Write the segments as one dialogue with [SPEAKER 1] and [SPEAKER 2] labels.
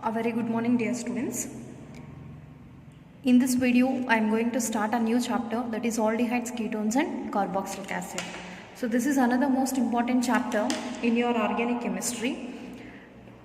[SPEAKER 1] A very good morning, dear students. In this video, I am going to start a new chapter, that is aldehydes, ketones and carboxylic acid. So this is another most important chapter in your organic chemistry.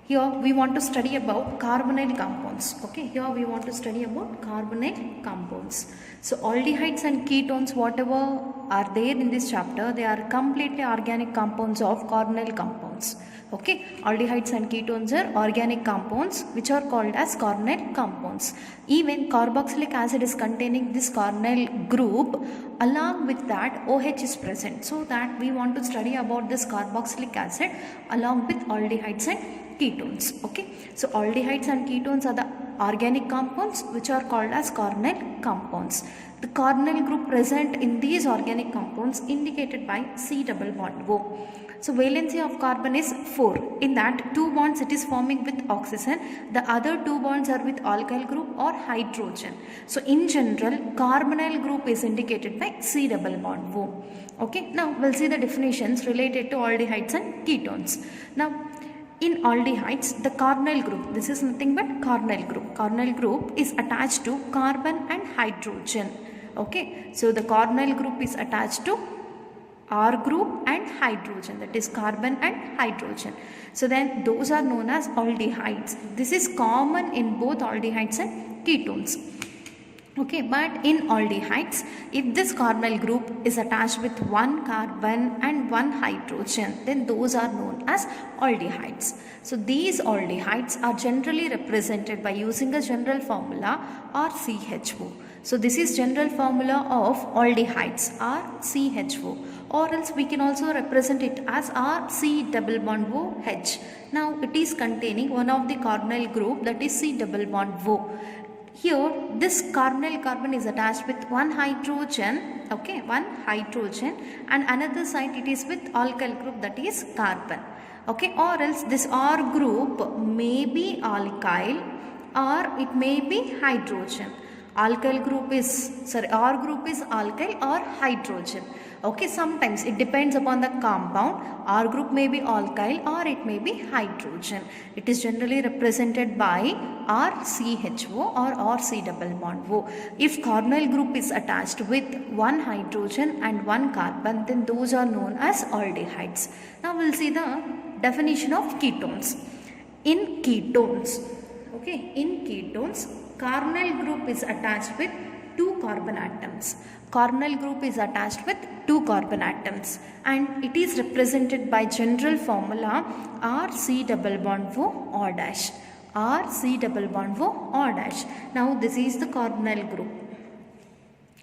[SPEAKER 1] Here we want to study about carbonyl compounds. Okay, here we want to study about carbonyl compounds. So aldehydes and ketones, whatever are there in this chapter, they are completely organic compounds of carbonyl compounds. Okay, aldehydes and ketones are organic compounds which are called as carbonyl compounds. Even carboxylic acid is containing this carbonyl group. Along with that, OH is present. So that we want to study about this carboxylic acid along with aldehydes and ketones. Okay, so aldehydes and ketones are the organic compounds which are called as carbonyl compounds. The carbonyl group present in these organic compounds indicated by C double bond O. So valency of carbon is 4. In that 2 bonds it is forming with oxygen. The other 2 bonds are with alkyl group or hydrogen. So in general, carbonyl group is indicated by C double bond O. Okay, now we'll see the definitions related to aldehydes and ketones. Now in aldehydes, the carbonyl group, this is nothing but carbonyl group. Carbonyl group is attached to carbon and hydrogen. Okay, so the carbonyl group is attached to R group and hydrogen, that is carbon and hydrogen. So then those are known as aldehydes. This is common in both aldehydes and ketones. Okay, but in aldehydes, if this carbonyl group is attached with one carbon and one hydrogen, then those are known as aldehydes. So these aldehydes are generally represented by using a general formula RCHO. So this is general formula of aldehydes, RCHO, or else we can also represent it as RC double bond OH. Now it is containing one of the carbonyl group, that is C double bond O. Here this carbonyl carbon is attached with one hydrogen, okay, one hydrogen, and another side it is with alkyl group, that is carbon. Okay, or else this R group may be alkyl or it may be hydrogen. Alkyl group is, R group is alkyl or hydrogen. Okay, sometimes it depends upon the compound. R group may be alkyl or it may be hydrogen. It is generally represented by RCHO or RC double bond O. If carbonyl group is attached with one hydrogen and one carbon, then those are known as aldehydes. Now we'll see the definition of ketones. In ketones, okay, in ketones, carbonyl group is attached with 2 carbon atoms. Carbonyl group is attached with 2 carbon atoms and it is represented by general formula RC double bond O R dash. RC double bond O R dash. Now this is the carbonyl group.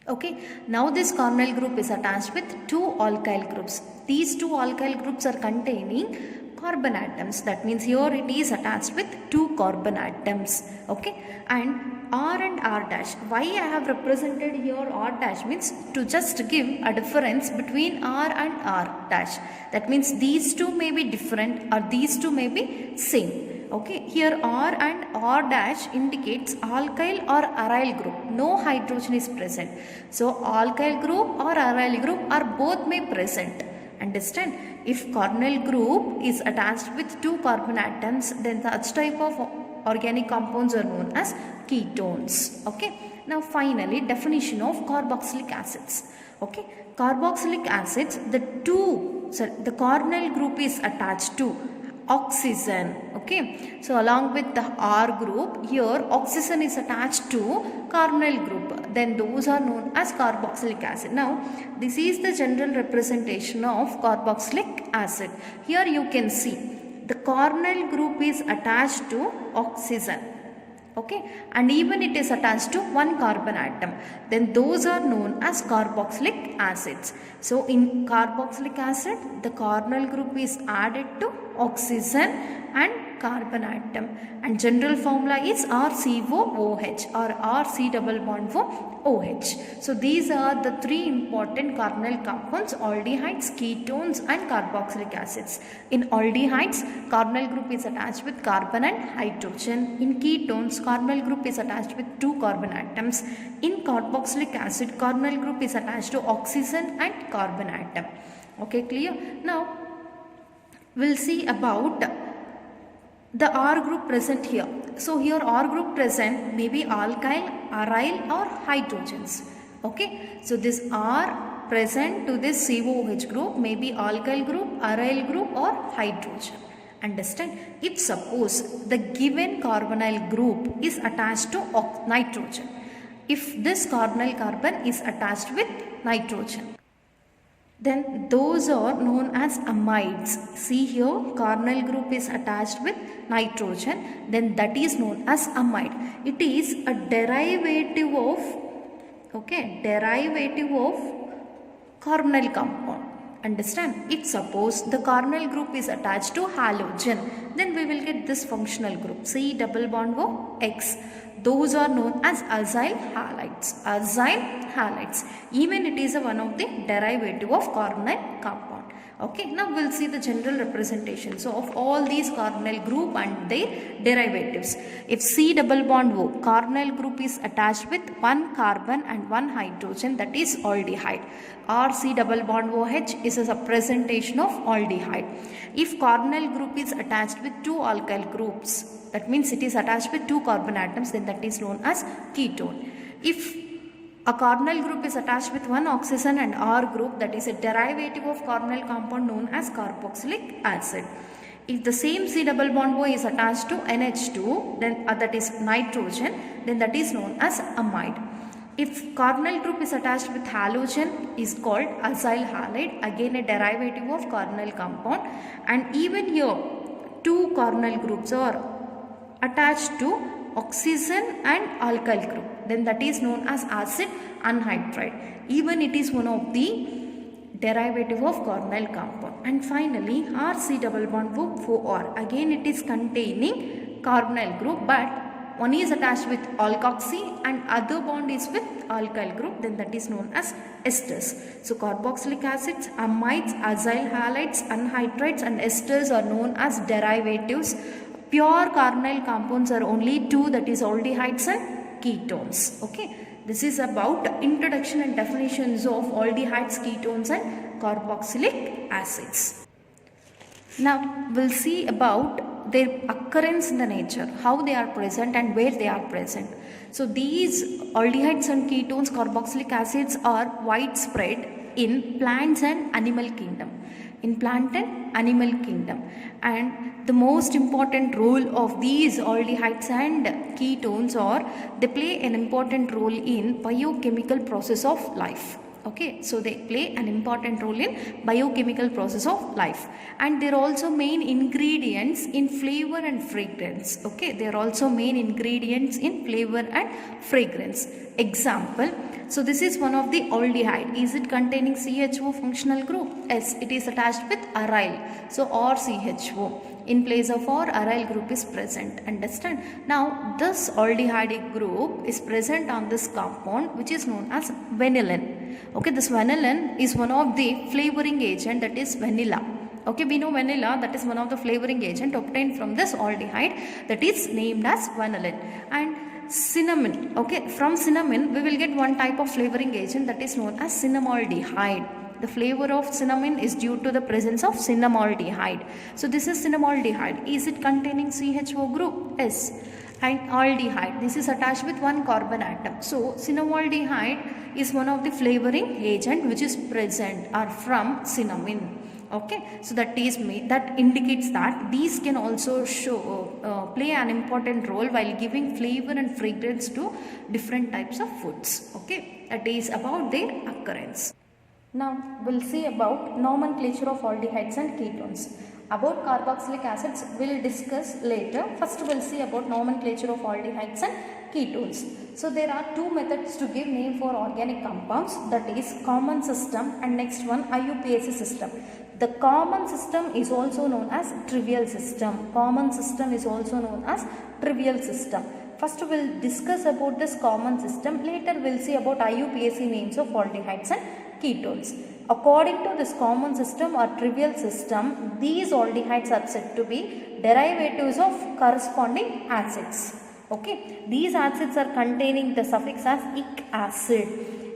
[SPEAKER 1] Okay, now this carbonyl group is attached with 2 alkyl groups. These 2 alkyl groups are containing carbon atoms. That means here it is attached with 2 carbon atoms. Okay, and R and R dash. Why I have represented here R dash means to just give a difference between R and R dash. That means these two may be different or these two may be same. Okay, here R and R dash indicates alkyl or aryl group. No hydrogen is present. So alkyl group or aryl group are both may present. Understand? If carbonyl group is attached with 2 carbon atoms, then such type of organic compounds are known as ketones. Okay. Now finally, definition of carboxylic acids. Okay. Carboxylic acids, the carbonyl group is attached to oxygen. Okay, so along with the R group, here oxygen is attached to carbonyl group, then those are known as carboxylic acid. Now this is the general representation of carboxylic acid. Here you can see the carbonyl group is attached to oxygen. Okay, and even it is attached to one carbon atom, then those are known as carboxylic acids. So in carboxylic acid, the carbonyl group is added to oxygen and carbon atom, and general formula is RCOOH or RC double bond OH. So these are the 3 important carbonyl compounds: aldehydes, ketones and carboxylic acids. In aldehydes, carbonyl group is attached with carbon and hydrogen. In ketones, carbonyl group is attached with 2 carbon atoms. In carboxylic acid, carbonyl group is attached to oxygen and carbon atom. Okay, clear? Now we'll see about the R group present here. So here R group present may be alkyl, aryl or hydrogens. Okay, so this R present to this COOH group may be alkyl group, aryl group or hydrogen. Understand? If suppose the given carbonyl group is attached to nitrogen, if this carbonyl carbon is attached with nitrogen, then those are known as amides. See here, carbonyl group is attached with nitrogen, then that is known as amide. It is a derivative of, okay, derivative of carbonyl compound. Understand? If suppose the carbonyl group is attached to halogen, then we will get this functional group, C double bond O X. Those are known as acyl halides. Acyl halides. Even it is one of the derivative of carbonyl compound. Okay, now we'll see the general representations of all these carbonyl group and their derivatives. If C double bond O, carbonyl group is attached with one carbon and one hydrogen, that is aldehyde. Or C double bond OH is a representation of aldehyde. If carbonyl group is attached with two alkyl groups, that means it is attached with two carbon atoms, then that is known as ketone. If a carbonyl group is attached with one oxygen and R group, that is a derivative of carbonyl compound known as carboxylic acid. If the same C double bond O is attached to NH2, then that is nitrogen, then that is known as amide. If carbonyl group is attached with halogen, is called acyl halide, again a derivative of carbonyl compound. And even here, two carbonyl groups are attached to oxygen and alkyl group, then that is known as acid anhydride. Even it is one of the derivative of carbonyl compound. And finally, RC double bond O4R, again it is containing carbonyl group, but one is attached with alkoxy and other bond is with alkyl group, then that is known as esters. So carboxylic acids, amides, acyl halides, anhydrides and esters are known as derivatives. Pure carbonyl compounds are only two, that is aldehydes and ketones. Okay, this is about introduction and definitions of aldehydes, ketones and carboxylic acids. Now we'll see about their occurrence in the nature, how they are present and where they are present. So these aldehydes and ketones, carboxylic acids are widespread in plants and animal kingdom. In plant and animal kingdom. And the most important role of these aldehydes and ketones are, they play an important role in biochemical process of life. Okay, so they play an important role in biochemical process of life, and they are also main ingredients in flavor and fragrance. Okay, they are also main ingredients in flavor and fragrance. Example, so this is one of the aldehyde. Is it containing CHO functional group? Yes, it is attached with aryl. So or CHO. In place of or, aryl group is present. Understand? Now this aldehyde group is present on this compound, which is known as vanillin. Okay, this vanillin is one of the flavoring agent, that is vanilla. Okay, we know vanilla, that is one of the flavoring agent obtained from this aldehyde, that is named as vanillin. And cinnamon, okay, from cinnamon we will get one type of flavoring agent, that is known as cinnamaldehyde. The flavor of cinnamon is due to the presence of cinnamaldehyde. So this is cinnamaldehyde. Is it containing CHO group? Yes. And aldehyde, this is attached with one carbon atom. So cinnamaldehyde is one of the flavoring agent which is present or from cinnamon. Okay, so that indicates that these can also play an important role while giving flavor and fragrance to different types of foods. Okay, that is about their occurrence. Now we'll see about nomenclature of aldehydes and ketones. About carboxylic acids we'll discuss later. First we'll see about nomenclature of aldehydes and ketones. So there are two methods to give name for organic compounds, that is common system and next one IUPAC system. The common system is also known as trivial system. Common system is also known as trivial system. First we'll discuss about this common system. Later we'll see about IUPAC names of aldehydes and ketones. According to this common system or trivial system, these aldehydes are said to be derivatives of corresponding acids. Okay, these acids are containing the suffix as ic acid.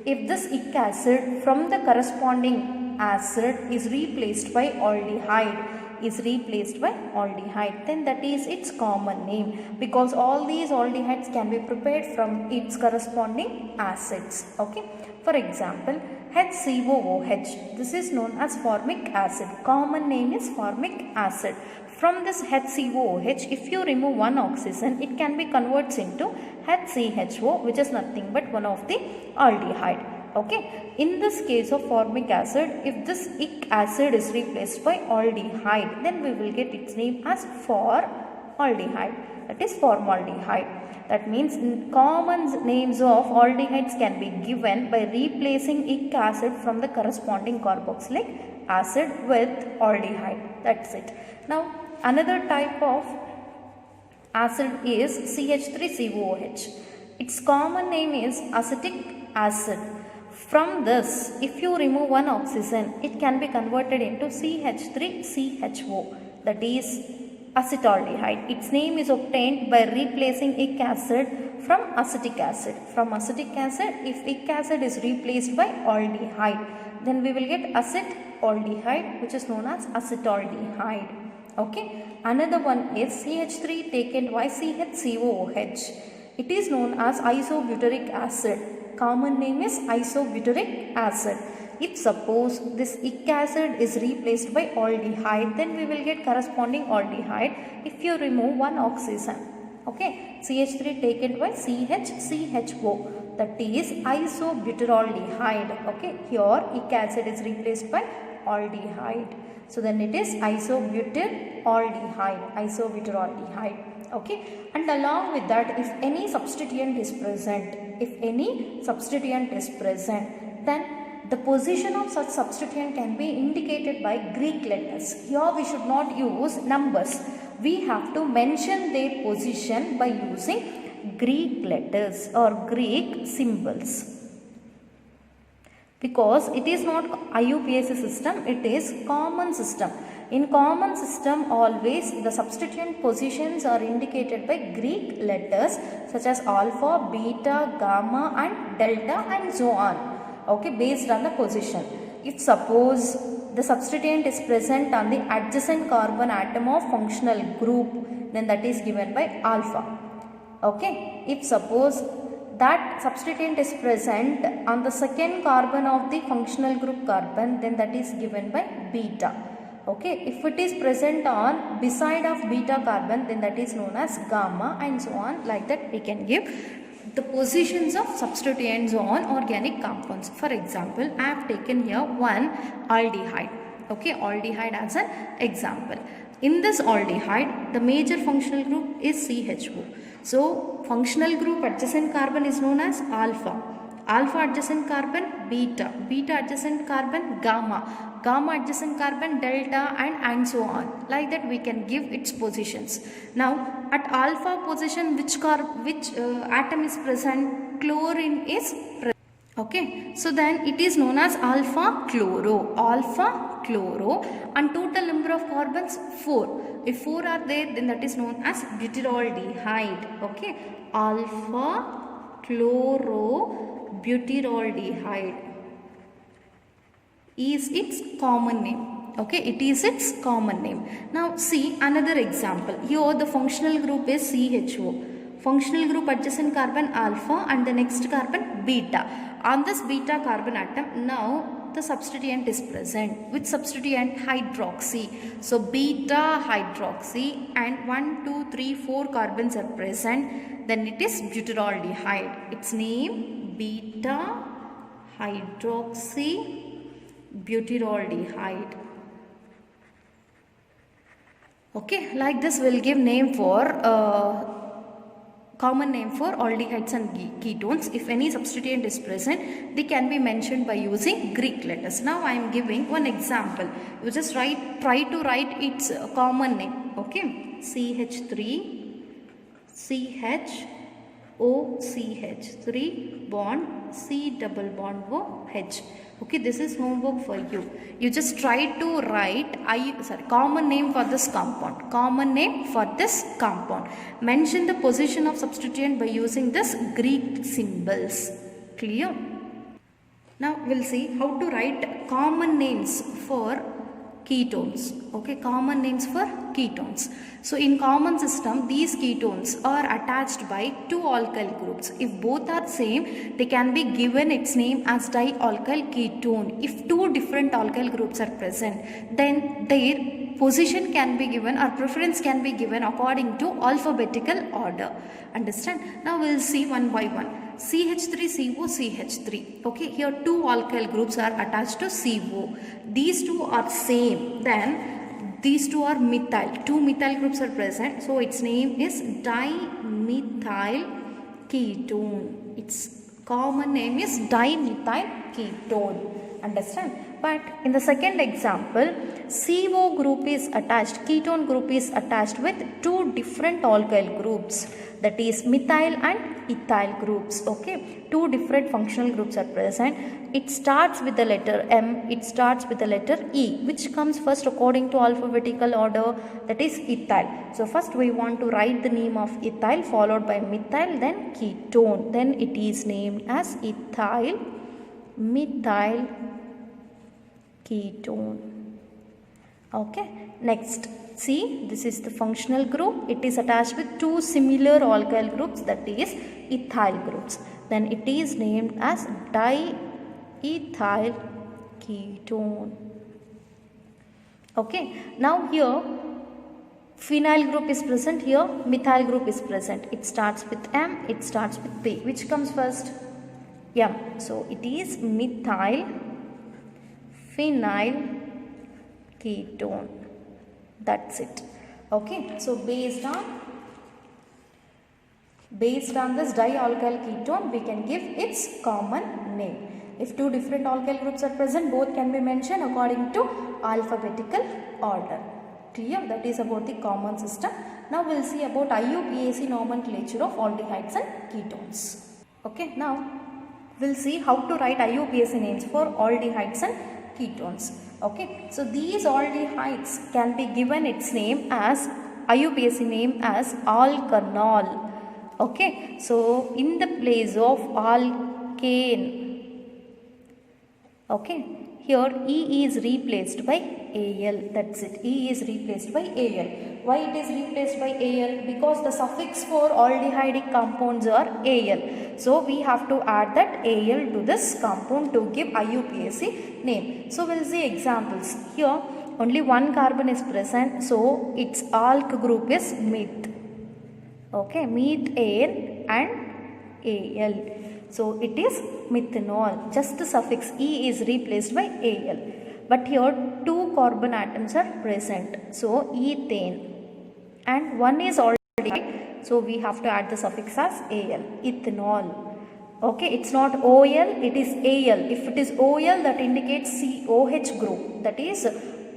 [SPEAKER 1] If this ic acid from the corresponding acid is replaced by aldehyde, is replaced by aldehyde, then that is its common name, because all these aldehydes can be prepared from its corresponding acids. Okay. For example, HCOOH, this is known as formic acid. Common name is formic acid. From this HCOOH, if you remove one oxygen, it can be converted into HCHO, which is nothing but one of the aldehyde. Okay. In this case of formic acid, if this ic acid is replaced by aldehyde, then we will get its name as formaldehyde. That is formaldehyde. That means common names of aldehydes can be given by replacing ic acid from the corresponding carboxylic acid with aldehyde. That's it. Now, another type of acid is CH3COOH. Its common name is acetic acid. From this, if you remove one oxygen, it can be converted into CH3CHO, that is acetaldehyde. Its name is obtained by replacing ic acid from acetic acid. From acetic acid, if ic acid is replaced by aldehyde, then we will get acetaldehyde, which is known as acetaldehyde. Okay. Another one is CH3 taken by CHCOOH. It is known as isobutyric acid. Common name is isobutyric acid. If suppose this ic acid is replaced by aldehyde, then we will get corresponding aldehyde if you remove one oxygen. Okay. CH3 taken by CHCHO, that is isobutyraldehyde. Okay. Here ic acid is replaced by aldehyde. So then it is isobutyraldehyde. Okay. And along with that, if any substituent is present, then the position of such substituent can be indicated by Greek letters. Here we should not use numbers. We have to mention their position by using Greek letters or Greek symbols. Because it is not IUPAC system, it is common system. In common system, always the substituent positions are indicated by Greek letters such as alpha, beta, gamma and delta and so on. Okay, based on the position. If suppose the substituent is present on the adjacent carbon atom of functional group, then that is given by alpha. Okay, if suppose that substituent is present on the second carbon of the functional group carbon, then that is given by beta. Okay, if it is present on beside of beta carbon, then that is known as gamma and so on. Like that we can give the positions of substituents on organic compounds. For example, I have taken here one aldehyde. Okay, aldehyde as an example. In this aldehyde, the major functional group is CHO. So, functional group adjacent carbon is known as alpha. Alpha adjacent carbon beta. Beta adjacent carbon gamma. Gamma adjacent carbon delta and so on. Like that we can give its positions. Now, at alpha position, which atom is present? Chlorine is present. Okay, so then it is known as alpha chloro, and total number of carbons 4. If 4 are there, then that is known as butyraldehyde. Okay, alpha chloro butyraldehyde is its common name. Okay, it is its common name. Now see another example. Here the functional group is CHO. Functional group adjacent carbon alpha and the next carbon beta. On this beta carbon atom, now the substituent is present. Which substituent? Hydroxy. So beta hydroxy and 1, 2, 3, 4 carbons are present. Then it is butyraldehyde. Its name beta hydroxy butyraldehyde. Okay, like this we'll give name for common name for aldehydes and ketones. If any substituent is present, they can be mentioned by using Greek letters. Now I am giving one example. You just try to write its common name. Okay, CH3 CHOCH3 bond C double bond OH. Okay, this is homework for you. You just try to write common name for this compound. Common name for this compound. Mention the position of substituent by using this Greek symbols. Clear? Now we'll see how to write common names for ketones. Okay, common names for ketones. So in common system, these ketones are attached by two alkyl groups. If both are same, they can be given its name as dialkyl ketone. If two different alkyl groups are present, then their position can be given or preference can be given according to alphabetical order. Understand? Now we will see one by one. CH3CO, CH3. Okay, here two alkyl groups are attached to CO. These two are same. Then these two are methyl. Two methyl groups are present. So its name is dimethyl ketone. Its common name is dimethyl ketone. Understand? But in the second example, CO group is attached, ketone group is attached with two different alkyl groups, that is methyl and ethyl groups. Okay, two different functional groups are present. It starts with the letter M, it starts with the letter E. Which comes first according to alphabetical order? That is ethyl. So first we want to write the name of ethyl followed by methyl, then ketone. Then it is named as ethyl methyl ketone. Okay, next, see, this is the functional group. It is attached with two similar alkyl groups, that is ethyl groups. Then it is named as diethyl ketone. Okay, now here phenyl group is present, here methyl group is present. It starts with M, it starts with P. Which comes first? M. So it is methyl phenyl ketone. That's it. Okay, so based on this dialkyl ketone, we can give its common name. If two different alkyl groups are present, both can be mentioned according to alphabetical order. Clear? That is about the common system. Now we will see about IUPAC nomenclature of aldehydes and ketones. Okay, now we will see how to write IUPAC names for aldehydes and ketones. Okay, so these aldehydes can be given its name as IUPAC name as alkanol. Okay, so in the place of alkane, okay, here E is replaced by Al. That's it. E is replaced by Al. Why it is replaced by Al? Because the suffix for aldehydic compounds are Al. So we have to add that Al to this compound to give IUPAC name. So we'll see examples. Here only one carbon is present, so its alk group is meth. Okay, methane and Al. So it is methanol. Just the suffix E is replaced by Al. But here two carbon atoms are present. So ethane, and one is aldehyde. So we have to add the suffix as Al. Ethanol. Okay, it's not OL, it is Al. If it is OL, that indicates COH group. That is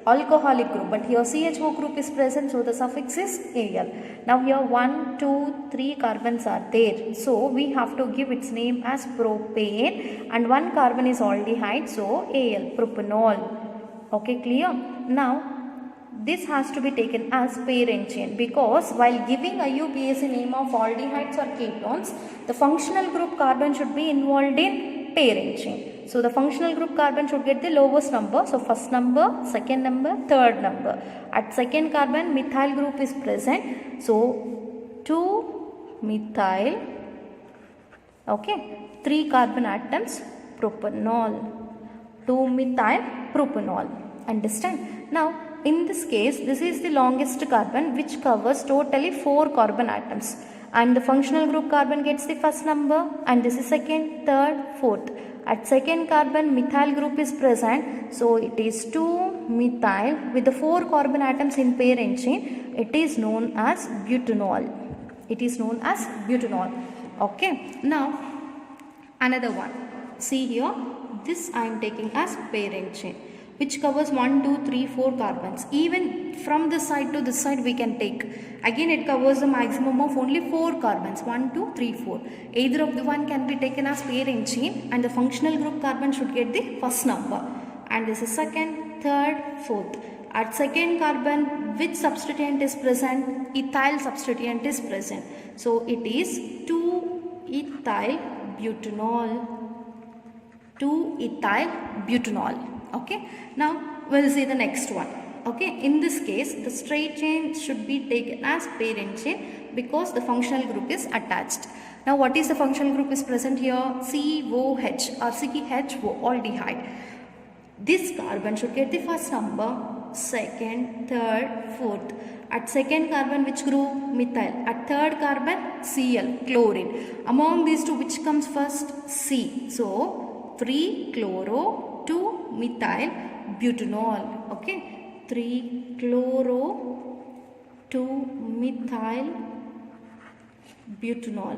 [SPEAKER 1] alcoholic group. But here CHO group is present, so the suffix is Al. Now here 1, 2, 3 carbons are there. So we have to give its name as propane, and one carbon is aldehyde, so Al, propanol. Okay, clear? Now this has to be taken as parent chain, because while giving IUPAC name of aldehydes or ketones, the functional group carbon should be involved in parent chain. So the functional group carbon should get the lowest number. So first number, second number, third number. At second carbon, methyl group is present. So 2 methyl, okay, 3 carbon atoms, propanol. 2 methyl propanol. Understand? Now in this case, this is the longest carbon which covers totally 4 carbon atoms, and the functional group carbon gets the first number, and this is second, third, fourth. At second carbon, methyl group is present, so it is 2 methyl with the 4 carbon atoms in parent chain. It is known as butanol. It is known as butanol. Okay, now another one. See here, this I am taking as parent chain, which covers 1, 2, 3, 4 carbons. Even from this side to this side we can take. Again it covers the maximum of only 4 carbons. 1, 2, 3, 4. Either of the one can be taken as parent chain, and the functional group carbon should get the first number. And this is second, third, fourth. At second carbon, which substituent is present? Ethyl substituent is present. So it is 2-ethyl butanol. 2-ethyl butanol. Okay, now we'll see the next one. Okay, in this case the straight chain should be taken as parent chain because the functional group is attached. Now what is the functional group is present here? COH or CHO aldehyde. This carbon should get the first number, second, third, fourth. At second carbon which group? Methyl. At third carbon Cl, chlorine. Among these two which comes first? C. So 3 chloro, 2 methyl butanol. Okay, 3 chloro, 2 methyl butanol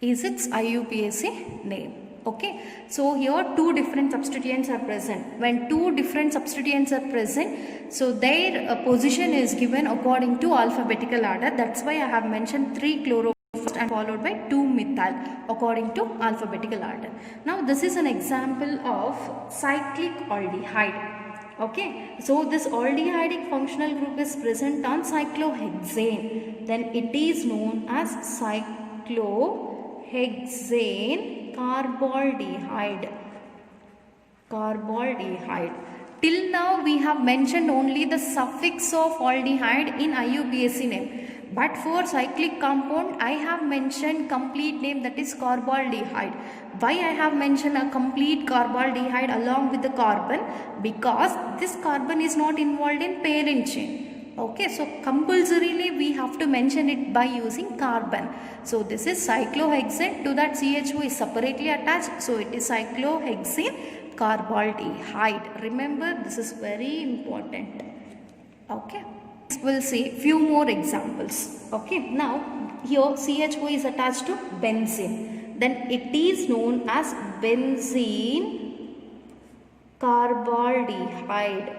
[SPEAKER 1] is its IUPAC name. Okay, so here two different substituents are present. When two different substituents are present, so their position is given according to alphabetical order. That's why I have mentioned 3 chloro first and followed by 2 methyl according to alphabetical order. Now this is an example of cyclic aldehyde. Okay, so this aldehydic functional group is present on cyclohexane. Then it is known as cyclohexane carbaldehyde. Till now we have mentioned only the suffix of aldehyde in IUPAC name. But for cyclic compound I have mentioned complete name, that is carbaldehyde. Why I have mentioned a complete carbaldehyde along with the carbon? Because this carbon is not involved in parent chain. Okay, so compulsorily we have to mention it by using carbon. So this is cyclohexane, to that CHO is separately attached. So it is cyclohexane carbaldehyde. Remember, this is very important. Okay, we'll see few more examples. Okay, now here CHO is attached to benzene. Then it is known as benzene carbaldehyde.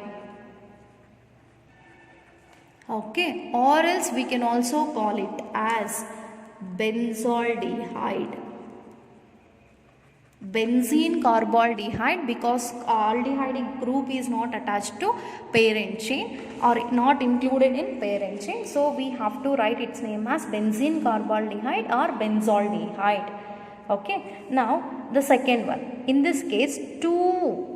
[SPEAKER 1] Okay, or else we can also call it as benzaldehyde. Benzene carbaldehyde, because aldehydic group is not attached to parent chain or not included in parent chain. So we have to write its name as benzene carbaldehyde or benzaldehyde. Okay, now the second one. In this case, two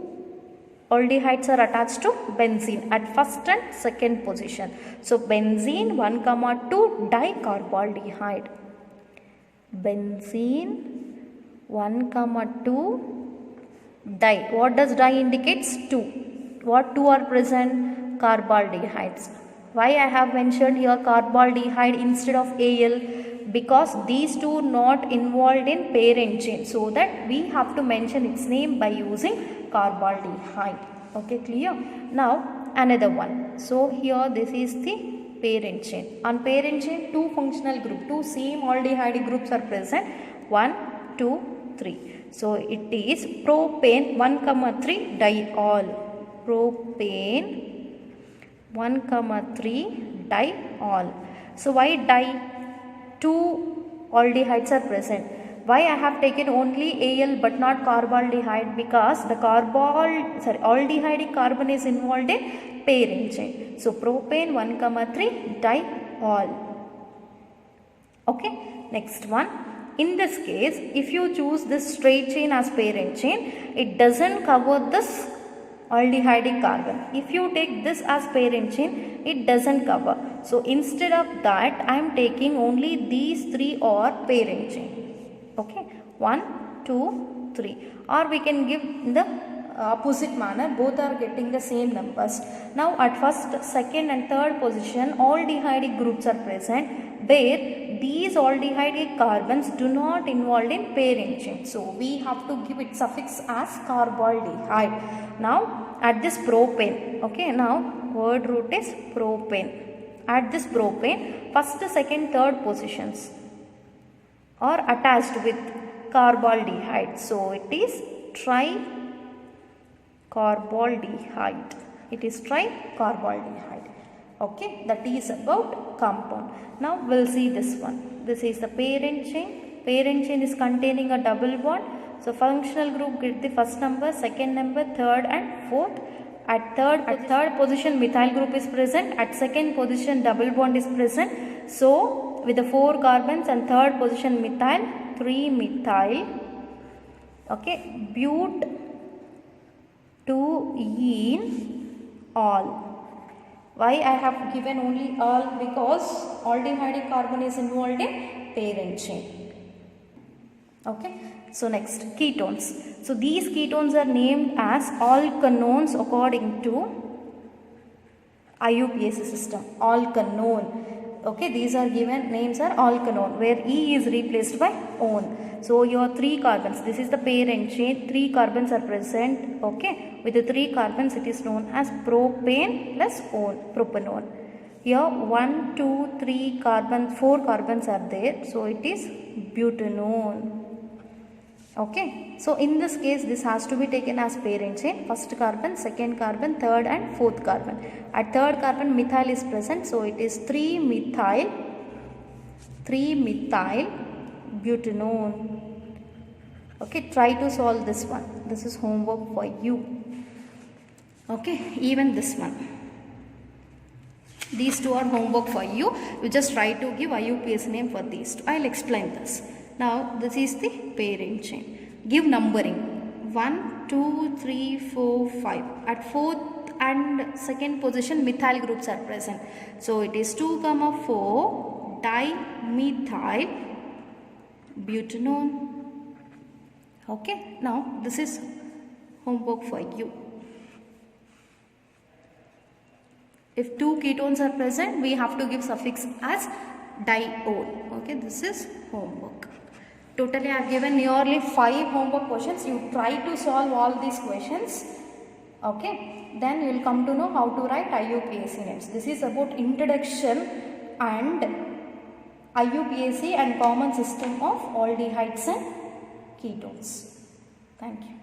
[SPEAKER 1] aldehydes are attached to benzene at first and second position. So benzene 1,2 dicarbaldehyde. Benzene 1,2 di. What does di indicates? 2. What two are present? Carbaldehydes. Why I have mentioned here carbaldehyde instead of Al? Because these two not involved in parent chain, so that we have to mention its name by using carbaldehyde. Okay, clear? Now another one. So here this is the parent chain. On parent chain, two functional group, two same aldehyde groups are present. 1, 2, 3. So it is propane 1,3 diol. Propane 1,3 diol. So why di? Two aldehydes are present. Why I have taken only Al but not carbaldehyde? Because the aldehydic carbon is involved in parent chain. So propane 1,3 diol. Okay, next one. In this case, if you choose this straight chain as parent chain, it doesn't cover this aldehydic carbon. If you take this as parent chain, it doesn't cover. So instead of that, I am taking only these three or parent chain. Okay, 1, 2, 3. Or we can give in the opposite manner, both are getting the same numbers. Now at first, second and third position, aldehydic groups are present, where these aldehydic carbons do not involved in parent chain. So we have to give it suffix as carbaldehyde. Now at this propane, okay, now word root is propane. At this propane, first, second, third positions are attached with carbaldehyde. So it is tricarbaldehyde. It is tricarbaldehyde. Okay, that is about compound. Now we'll see this one. This is the parent chain. Parent chain is containing a double bond. So functional group get the first number, second number, third and fourth. At third position methyl group is present. At second position double bond is present. So with the 4 carbons and third position methyl, 3 methyl. Okay, but 2 ene all. Why I have given only all? Because aldehyde carbon is involved in parent chain. Okay. So next, ketones. So these ketones are named as alkanones according to IUPAC system. Alkanone. Okay, these are given names are alkanone, where E is replaced by one. So your 3 carbons, this is the parent chain, 3 carbons are present. Okay, with the 3 carbons it is known as propane plus one, propanone. Here 1, 2, 3 carbons, 4 carbons are there, so it is butanone. Okay, so in this case this has to be taken as parent chain, first carbon, second carbon, third and fourth carbon. At third carbon methyl is present, so it is 3-methyl butanone. Okay, try to solve this one. This is homework for you. Okay, even this one. These two are homework for you. You just try to give IUPAC name for these two. I'll explain this. Now this is the parent chain. Give numbering 1, 2, 3, 4, 5. At fourth and second position methyl groups are present. So it is 2, 4 dimethyl butanone. Okay. Now this is homework for you. If 2 ketones are present, we have to give suffix as diol. Okay. This is homework. Totally I have given nearly 5 homework questions. You try to solve all these questions. Okay. Then you will come to know how to write IUPAC names. This is about introduction and IUPAC and common system of aldehydes and ketones. Thank you.